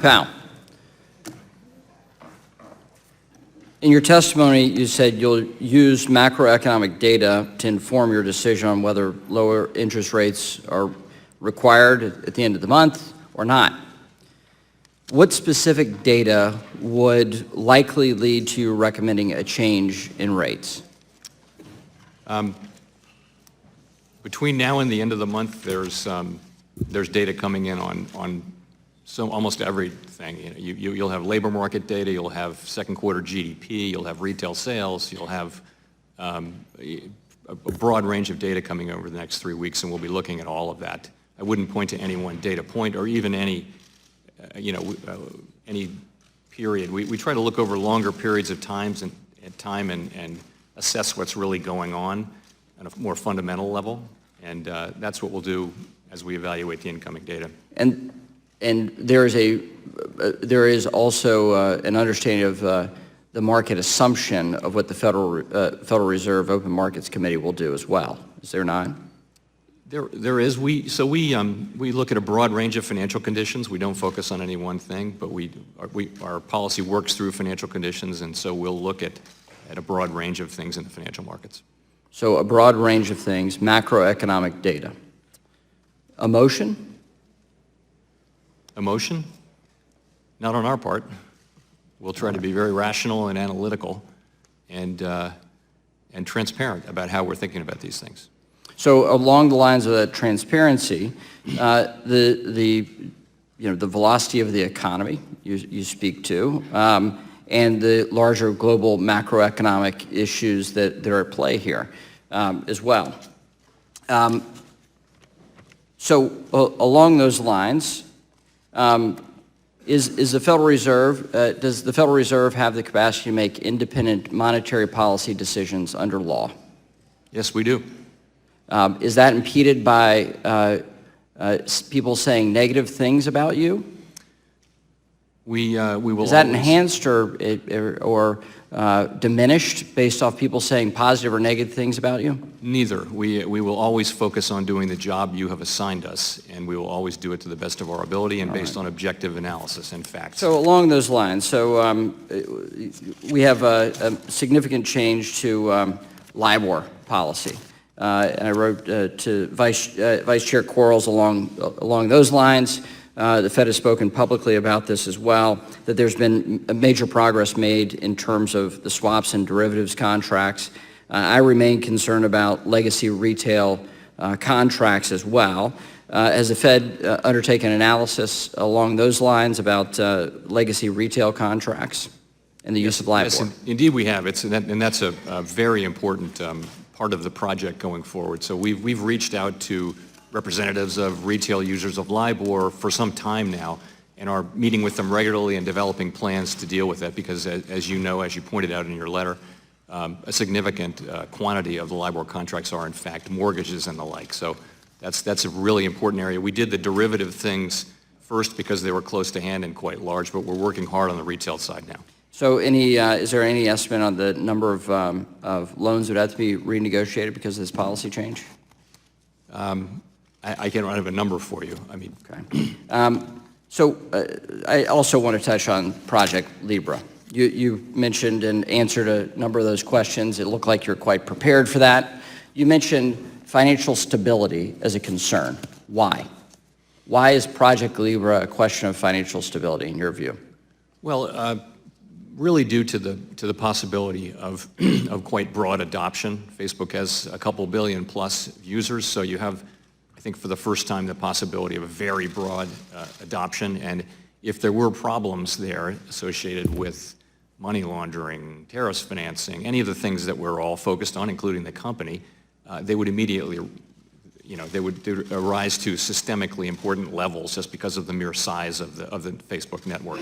Powell. In your testimony, you said you'll use macroeconomic data to inform your decision on whether lower interest rates are required at the end of the month or not. What specific data would likely lead to you recommending a change in rates? Between now and the end of the month, there's data coming in on almost everything. You'll have labor market data, you'll have second quarter GDP, you'll have retail sales, you'll have a broad range of data coming over the next 3 weeks, and we'll be looking at all of that. I wouldn't point to any one data point or even any period. We try to look over longer periods of time and assess what's really going on a more fundamental level, and that's what we'll do as we evaluate the incoming data. And there is also an understanding of the market assumption of what the Federal Reserve Open Markets Committee will do as well. Is there not? There is. We look at a broad range of financial conditions. We don't focus on any one thing, but our policy works through financial conditions, and so we'll look at a broad range of things in the financial markets. So a broad range of things, macroeconomic data. Emotion? Emotion? Not on our part. We'll try to be very rational and analytical and transparent about how we're thinking about these things. So along the lines of that transparency, the velocity of the economy you speak to, and the larger global macroeconomic issues that are at play here as well. So along those lines, is the Federal Reserve, does the Federal Reserve have the capacity to make independent monetary policy decisions under law? Yes, we do. Is that impeded by people saying negative things about you? We will. Is that enhanced or diminished based off people saying positive or negative things about you? Neither. We will always focus on doing the job you have assigned us, and we will always do it to the best of our ability and based on objective analysis and facts. So along those lines, we have a significant change to LIBOR policy. And I wrote to Vice Chair Quarles along those lines. The Fed has spoken publicly about this as well, that there's been a major progress made in terms of the swaps and derivatives contracts. I remain concerned about legacy retail contracts as well. Has the Fed undertaken analysis along those lines about legacy retail contracts and the use of LIBOR? Yes, indeed we have. And that's a very important part of the project going forward. So we've reached out to representatives of retail users of LIBOR for some time now and are meeting with them regularly and developing plans to deal with that because, as you know, as you pointed out in your letter, a significant quantity of the LIBOR contracts are, in fact, mortgages and the like. So that's a really important area. We did the derivative things first because they were close to hand and quite large, but we're working hard on the retail side now. So is there any estimate on the number of loans that have to be renegotiated because of this policy change? I can't have a number for you. I mean, okay. So I also want to touch on Project Libra. You mentioned and answered a number of those questions. It looked like you're quite prepared for that. You mentioned financial stability as a concern. Why? Why is Project Libra a question of financial stability in your view? Well, really due to the possibility of quite broad adoption. Facebook has a couple billion plus users, so you have, I think, for the first time, the possibility of a very broad adoption. And if there were problems there associated with money laundering, terrorist financing, any of the things that we're all focused on, including the company, they would immediately, they would arise to systemically important levels just because of the mere size of the Facebook network.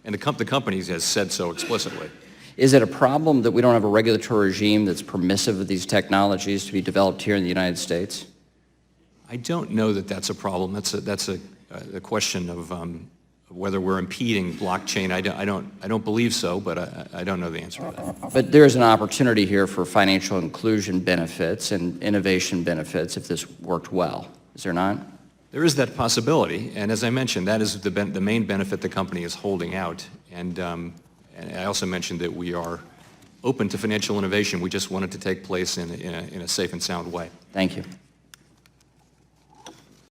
And the company has said so explicitly. Is it a problem that we don't have a regulatory regime that's permissive of these technologies to be developed here in the United States? I don't know that that's a problem. That's a question of whether we're impeding blockchain. I don't believe so, but I don't know the answer to that. But there's an opportunity here for financial inclusion benefits and innovation benefits if this worked well. Is there not? There is that possibility, and as I mentioned, that is the main benefit the company is holding out. And I also mentioned that we are open to financial innovation. We just want it to take place in a safe and sound way. Thank you.